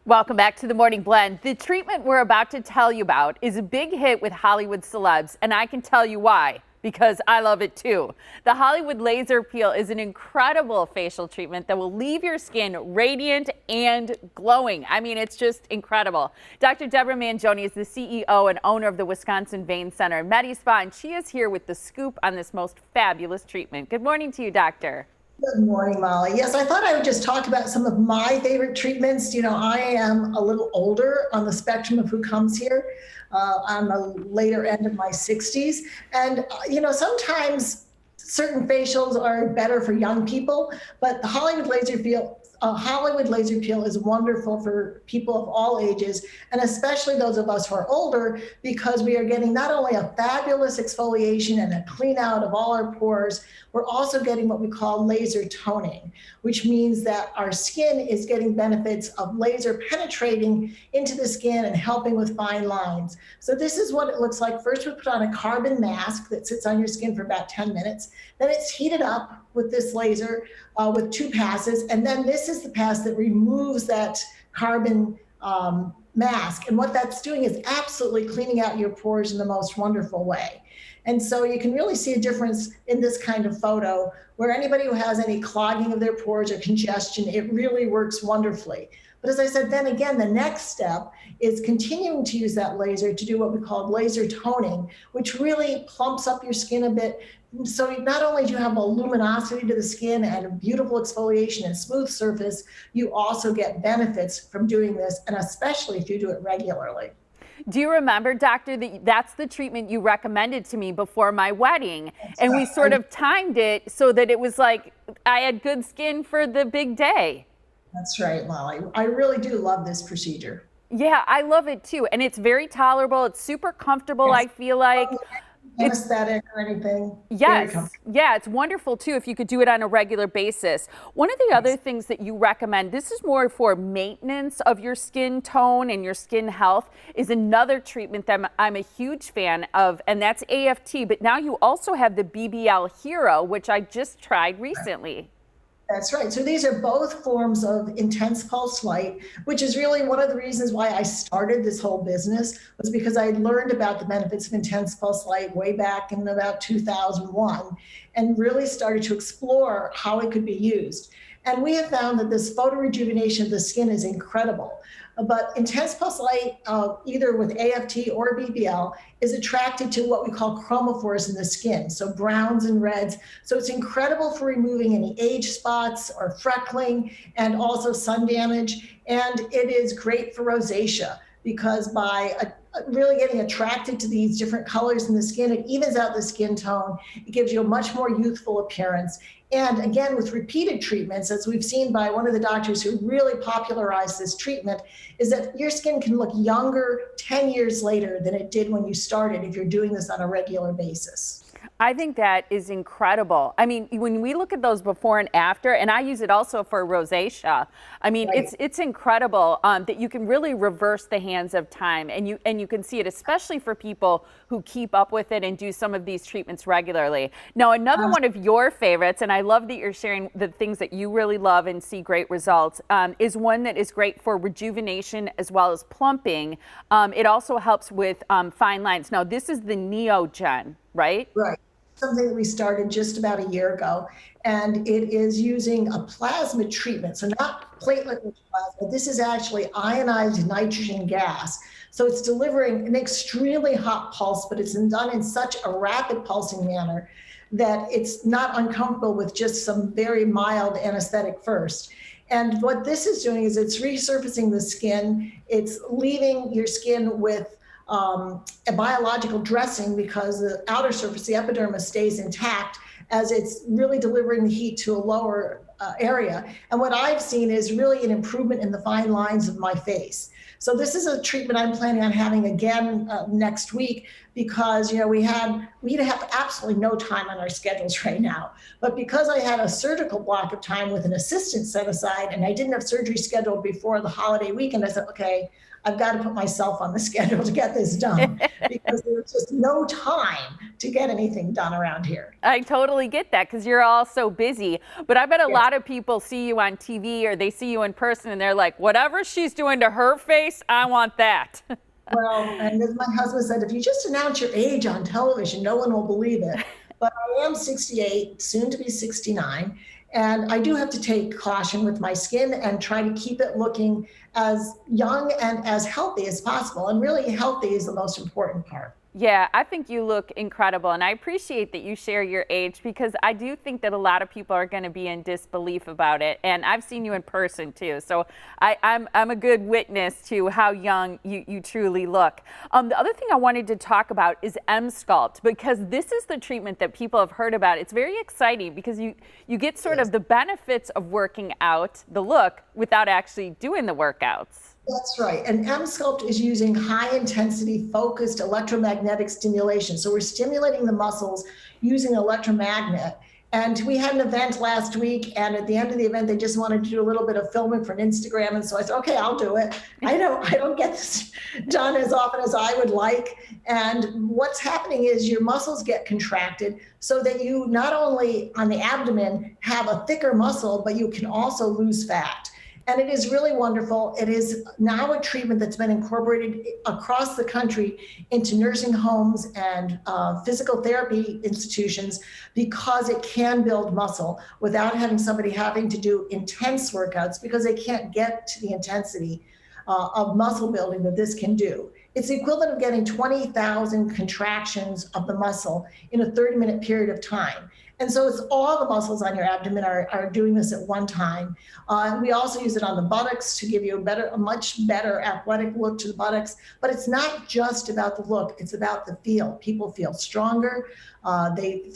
Welcome back to the Morning Blend. The treatment we're about to tell you about is a big hit with Hollywood celebs, and I can tell you why, because I love it too. The Hollywood Laser Peel is an incredible facial treatment that will leave your skin radiant and glowing. I mean, it's just incredible. Dr. Deborah Manjoney is the CEO and owner of the Wisconsin Vein Center in Medi Spa, and she is here with the scoop on this most fabulous treatment. Good morning to you, doctor. Good morning, Molly. Yes, I thought I would just talk about some of my favorite treatments. You know, I am a little older on the spectrum of who comes here. I'm the later end of my 60s. And, sometimes certain facials are better for young people, but the Hollywood Laser Peel is wonderful for people of all ages, and especially those of us who are older, because we are getting not only a fabulous exfoliation and a clean out of all our pores, we're also getting what we call laser toning, which means that our skin is getting benefits of laser penetrating into the skin and helping with fine lines. So this is what it looks like. First, we put on a carbon mask that sits on your skin for about 10 minutes. Then it's heated up with this laser with 2 passes. And then this is the pass that removes that carbon mask. And what that's doing is absolutely cleaning out your pores in the most wonderful way. And so you can really see a difference in this kind of photo where anybody who has any clogging of their pores or congestion, it really works wonderfully. But as I said, then again, the next step is continuing to use that laser to do what we call laser toning, which really plumps up your skin a bit. So not only do you have a luminosity to the skin and a beautiful exfoliation and smooth surface, you also get benefits from doing this, and especially if you do it regularly. Do you remember, doctor, that that's the treatment you recommended to me before my wedding? And we sort of timed it so that it was like I had good skin for the big day. That's right, Molly. I really do love this procedure. Yeah, I love it too. And it's very tolerable. It's super comfortable, Yes. I feel like. Anesthetic or anything. Yes. Yeah, it's wonderful too if you could do it on a regular basis. One of the other things that you recommend, this is more for maintenance of your skin tone and your skin health, is another treatment that I'm a huge fan of, and that's AFT. But now you also have the BBL Hero, which I just tried recently. That's right. So these are both forms of intense pulse light, which is really one of the reasons why I started this whole business, was because I learned about the benefits of intense pulse light way back in about 2001 and really started to explore how it could be used. And we have found that this photo rejuvenation of the skin is incredible. But intense pulse light, either with AFT or BBL, is attracted to what we call chromophores in the skin, so browns and reds. So it's incredible for removing any age spots or freckling and also sun damage. And it is great for rosacea because by really getting attracted to these different colors in the skin, it evens out the skin tone. It gives you a much more youthful appearance. And again, with repeated treatments, as we've seen by one of the doctors who really popularized this treatment, is that your skin can look younger 10 years later than it did when you started if you're doing this on a regular basis. I think that is incredible. I mean, when we look at those before and after, and I use it also for rosacea, I mean, Right. it's incredible that you can really reverse the hands of time, and you can see it, especially for people who keep up with it and do some of these treatments regularly. Now, another one of your favorites, and I love that you're sharing the things that you really love and see great results, is one that is great for rejuvenation as well as plumping. It also helps with fine lines. Now, this is the NeoGen, right? Right. Something that we started just about a year ago, and it is using a plasma treatment. So not platelet-rich plasma. This is actually ionized nitrogen gas. So it's delivering an extremely hot pulse, but it's done in such a rapid pulsing manner that it's not uncomfortable with just some very mild anesthetic first. And what this is doing is it's resurfacing the skin. It's leaving your skin with a biological dressing because the outer surface, the epidermis, stays intact as it's really delivering the heat to a lower area. And what I've seen is really an improvement in the fine lines of my face. So this is a treatment I'm planning on having again next week because we have absolutely no time on our schedules right now. But because I had a surgical block of time with an assistant set aside and I didn't have surgery scheduled before the holiday weekend, I said, okay, I've got to put myself on the schedule to get this done because there's just no time to get anything done around here. I totally get that because you're all so busy. But I bet a lot lot of people see you on TV or they see you in person and they're like, whatever she's doing to her face, I want that. Well, and as my husband said, if you just announce your age on television, no one will believe it. But I am 68, soon to be 69, and I do have to take caution with my skin and try to keep it looking as young and as healthy as possible. And really, healthy is the most important part. Yeah, I think you look incredible, and I appreciate that you share your age because I do think that a lot of people are going to be in disbelief about it, and I've seen you in person too, so I'm a good witness to how young you truly look. The other thing I wanted to talk about is EmSculpt, because this is the treatment that people have heard about. It's very exciting because you get sort of the benefits of working out, the look, without actually doing the workouts. That's right. And EmSculpt is using high intensity focused electromagnetic stimulation. So we're stimulating the muscles using electromagnet. And we had an event last week, and at the end of the event, they just wanted to do a little bit of filming for an Instagram. And so I said, okay, I'll do it. I don't get this done as often as I would like. And what's happening is your muscles get contracted so that you not only on the abdomen have a thicker muscle, but you can also lose fat. And it is really wonderful. It is now a treatment that's been incorporated across the country into nursing homes and physical therapy institutions because it can build muscle without having somebody having to do intense workouts because they can't get to the intensity of muscle building that this can do. It's the equivalent of getting 20,000 contractions of the muscle in a 30-minute period of time. And so it's all the muscles on your abdomen are doing this at one time. We also use it on the buttocks to give you a much better athletic look to the buttocks. But it's not just about the look, it's about the feel. People feel stronger. They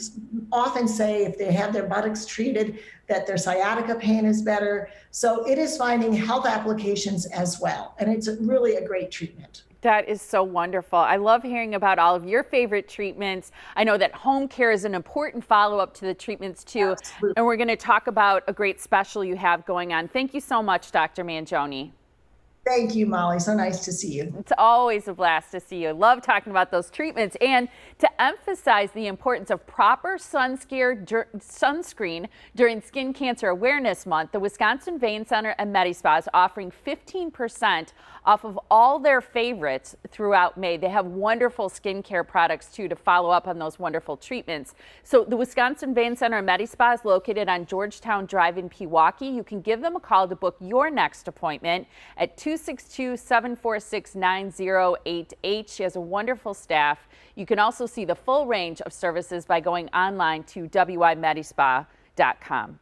often say if they have their buttocks treated that their sciatica pain is better. So it is finding health applications as well. And it's really a great treatment. That is so wonderful. I love hearing about all of your favorite treatments. I know that home care is an important follow-up to the treatments too. Absolutely. And we're going to talk about a great special you have going on. Thank you so much, Dr. Manjoney. Thank you, Molly. So nice to see you. It's always a blast to see you. Love talking about those treatments and to emphasize the importance of proper sunscreen during Skin Cancer Awareness Month. The Wisconsin Vein Center and MediSpa is offering 15% off of all their favorites throughout May. They have wonderful skincare products too to follow up on those wonderful treatments. So the Wisconsin Vein Center and MediSpa is located on Georgetown Drive in Pewaukee. You can give them a call to book your next appointment at 262-746-9088. She has a wonderful staff. You can also see the full range of services by going online to wimedispa.com.